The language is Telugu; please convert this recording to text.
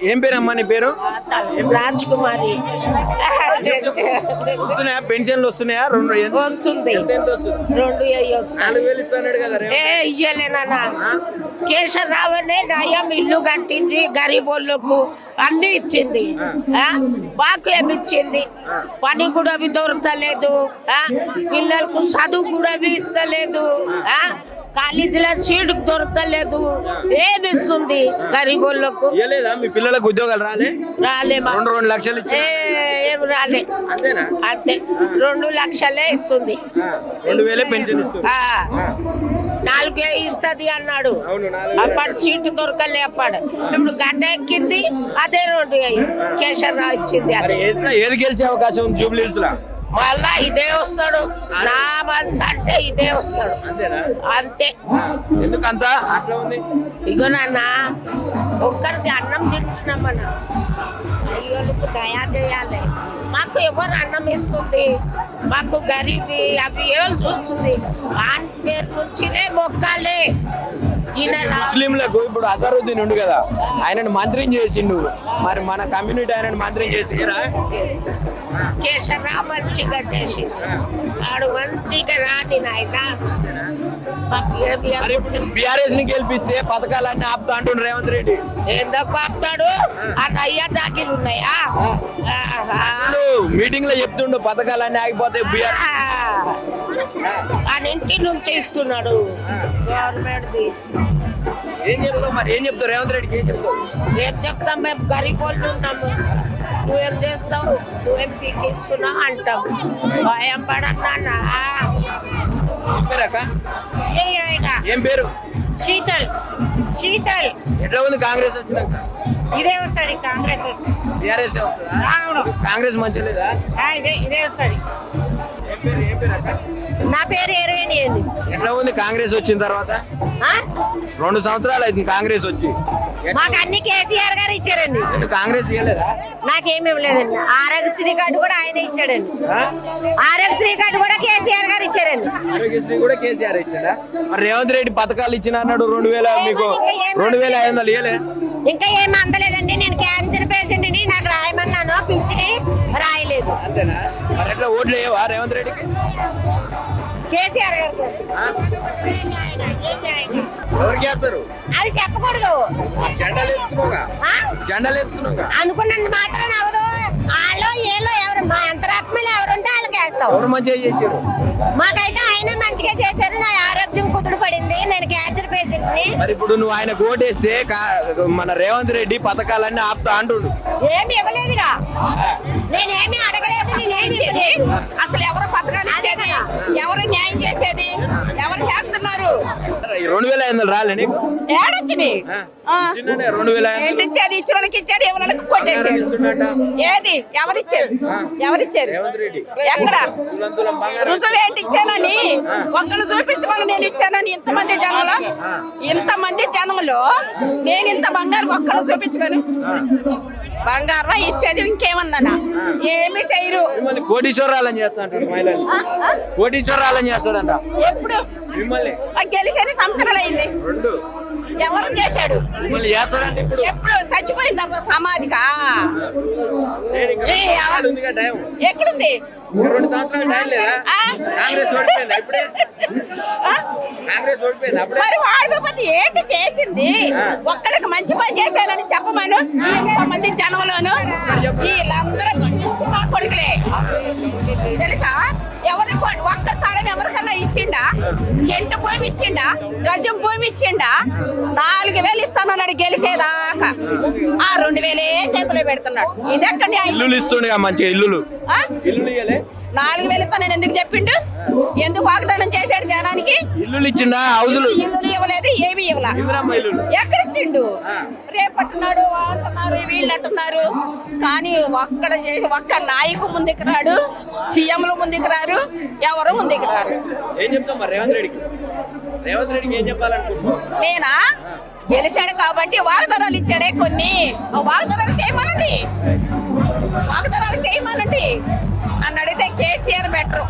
ఏం పేరమ్మా నీ పేరు? రాజ్ కుమారి. వస్తున్నాయా పెన్షన్లు వస్తున్నాయా? వస్తుంది 2,000 వస్తుంది. 4,000 ఇస్తున్నాడు కదా. ఇయ్యలేనన్నా. కేశవరావునే నయం ఇల్లు కట్టించి గరీబోళ్ళకు అన్ని ఇచ్చింది. మాకు ఏమి ఇచ్చింది? పని కూడా దొరకలేదు. పిల్లలకు చదువు కూడా ఇస్తలేదు. కాలేజీలో సీట్ దొరకలేదు. ఏమి ఇస్తుంది గరీబోళ్ళకు? మీ పిల్లలకు ఉద్యోగాలు రాలే. 2 లక్షలు ఏం రాలే. అంతే 2 లక్షలే ఇస్తుంది. 2,000 పెన్షన్ ఇస్తుంది. 4 ఇస్తుంది అన్నాడు. అప్పుడు సీటు దొరకలే. అప్పుడు ఇప్పుడు గడ్డ ఎక్కింది. అదే 2 కేశవరావు ఇచ్చింది. ఏది గెలిచే అవకాశం ఉంది జూబ్లీహిల్స్ లో? మళ్ళా ఇదే వస్తాడు. నా మనసు అంటే ఇదే వస్తాడు. అంతే. ఎందుకంత అట్లా ఉంది? ఇగో నాన్న, ఒక్కరిది అన్నం తింటున్నామన్నా. అయ్యోళ్ళకు దయా చేయాలి. మాకు ఎవరు అన్నం ఇస్తుంది? మాకు గరీబీ అవి ఎవరు చూస్తుంది? ఆయన పేరు నుంచినే మొక్కాలే. ముస్లింలకు ఇప్పుడు అజరుద్దీన్ ఉండు కదా, ఆయనను మంత్రిని చేసిండు. మరి మన కమ్యూనిటీ ఆయనను మంత్రిని చేసి కేశవరావు మంచిగా చేసింది. ఆడు మంచిగా రాని నాయన. బీఆర్ఎస్ ని గెలిపిస్తే పథకాలన్నీ ఆపుతా అంటుండ్రు రేవంత్ రెడ్డి. ఎందుకు ఆపుతాడు? ఆ నయ్య జాగిలు ఉన్నాయా? మీటింగ్ లో చెప్తుండు పథకాలన్నీ ఆగిపోతే ఆయన ఇంటి నుంచి ఇస్తున్నాడు గవర్నమెంట్. ఏం చెప్తావు మరి? ఏం చెప్తావు రేవంత్ రెడ్డికి? ఏం చెప్తాం? మేము గరీబ్ వాళ్ళు ఉన్నాము. నువ్వేం చేస్తావు? నువ్వేం పీకిస్తున్నావు అంటాం. భయం పడన్నా. ఏం పేరు? శీతల్. ఎట్లా ఉంది కాంగ్రెస్ వచ్చినాక? ఇదే వస్తుంది. కాంగ్రెస్ వస్తుంది. బీఆర్ఎస్ వస్తుందా? కాంగ్రెస్ మంచి లేదా? ఇదే వస్తుంది. నా పేరు ఎరవేణి అండి. ఎట్లా ఉంది కాంగ్రెస్ వచ్చిన తర్వాత? 2 సంవత్సరాలు అవుతుంది కాంగ్రెస్ వచ్చి. మాకు అన్ని కేసీఆర్ గారు ఇచ్చారండి. కాంగ్రెస్ ఇవ్వలేదా? నాకేమేమి లేదండి. ఆరోగ్యశ్రీ కార్డు కూడా ఆయన ఇచ్చాడండి. ఆరోగ్యశ్రీ కార్డు కూడా కేసీఆర్ గారు ఇచ్చారండి. ఆరోగ్యశ్రీ కూడా కేసీఆర్ ఇచ్చాడా? మరి రేవంత్ రెడ్డి పథకాలు ఇచ్చిన అన్నాడు. 2,000 మీకు 2,500 ఇవ్వలే? ఇంకా ఏమి అందలేదండి. నేను క్యాన్సర్ పేషెంట్ ని, నాకు రాయమన్నాను, పిచ్చిని రాయలేదు. అంతేనా? మరి ఎట్లా ఓట్లు వేయవా రేవంత్ రెడ్డికి? కేసీఆర్ గారు ఎవరికి వేస్తారు? అది చెప్పకూడదు. జెండాలు వేసుకున్నాగా అనుకున్నంత మాత్రం అవదు. వాళ్ళు ఏలో ఎవరు మా అంతరాత్మలు ఎవరుంటే వాళ్ళకి వేస్తాం. ఎవరు మంచిగా చేశారు? మాకైతే ఆయన మంచిగా చేశారు. నా ఆరోగ్యం కుదురు పడింది. నేను క్యాన్సర్ పేషెంట్ ని. మరి ఇప్పుడు నువ్వు ఆయన ఓటేస్తే మన రేవంత్ రెడ్డి పథకాలన్నీ ఆపుతా అంటుండు. ఏమి ఇవ్వలేదుగా. నేనేమి అడగలేదు. నేనేమి అసలు ఎవరు పథకాలు ఇచ్చేది? ఎవరు న్యాయం చేసేది? ఎవరు చేస్తున్నారు? 2,500 రాలే నీకు? ఏడొచ్చినాయి. 2,500 ఏంటి ఇచ్చేది? ఇచ్చినోళ్ళకి ఇచ్చాడు, ఎవరికి కొట్టేసాడు. ఏది? ఎవరిచ్చారు? ఎక్కడ రుజువు? ఏంటి ఇచ్చానని? ఒక్కళ్ళు చూపించమని నేను ఇచ్చానని. ఇంతమంది జనంలో నేను ఇంత బంగారు ఒక్కళ్ళు చూపించమను. బంగారం ఇచ్చేది ఇంకేమన్నా? ఏమి చేయరు. కోటీశ్వరాలని చేస్తాడు. కోటీశ్వరాలని చేస్తాడంట. ఎప్పుడు గెలిచేది సంవత్సరాలు అయింది. ఎవరు చేశాడు? ఎప్పుడు చచ్చిపోయిన తర్వాత సమాధిగా ఎక్కడుంది? 2 సంవత్సరాలు టైం లేదా? కాంగ్రెస్ ఓడిపోయిందా? ఇప్పుడే కాంగ్రెస్ ఓడిపోయింది. మరి వాడిపోతే ఏంటి చేసింది? ఒక్కడికి మంచి పని చేశానని చెప్పమను. ఎంతమంది జనంలోను వీళ్ళందరూ కొడుకులే తెలుసా? ఎవరి ఒక్క స్థలం ఎవరికన్నా ఇచ్చిండా? చెంటు భూమి ఇచ్చిండా? గజం భూమి ఇచ్చిండా? 4,000 ఇస్తానన్నాడు గెలిచేదాకా. 2,000 చేతిలో పెడుతున్నాడు. ఇదెక్కడ ఇల్లు ఇస్తుండే మంచిగా ఇల్లు 4,000 ఇస్తానని ఎందుకు చెప్పిండు? ఎందుకు వాగ్దానం చేశాడు జనానికి? ఇల్లు ఇచ్చిండా? ఇల్లు ఇవ్వలేదు. ఏమి ఇవ్వలా. ఎక్కడ ఇచ్చిండు? రేపట్టున్నాడు అంటున్నారు, వీళ్ళు అంటున్నారు. కానీ ఒక్క నాయకు ముందుకు రాడు, సీఎంలు ముందుకు రారు, ఎవరు ముందుకు రారు. ఏం చెప్తాం మరి రేవంత్ రెడ్డికి? రేవంత్ రెడ్డికి ఏం చెప్పాలనుకుంటున్నావు? నేనా? గెలిచాడు కాబట్టి వాగ్దానాలు ఇచ్చాడే కొన్ని. వాగ్దానాలు చేయమనండి. నన్ను అడిగితే కేసీఆర్ బెటర్.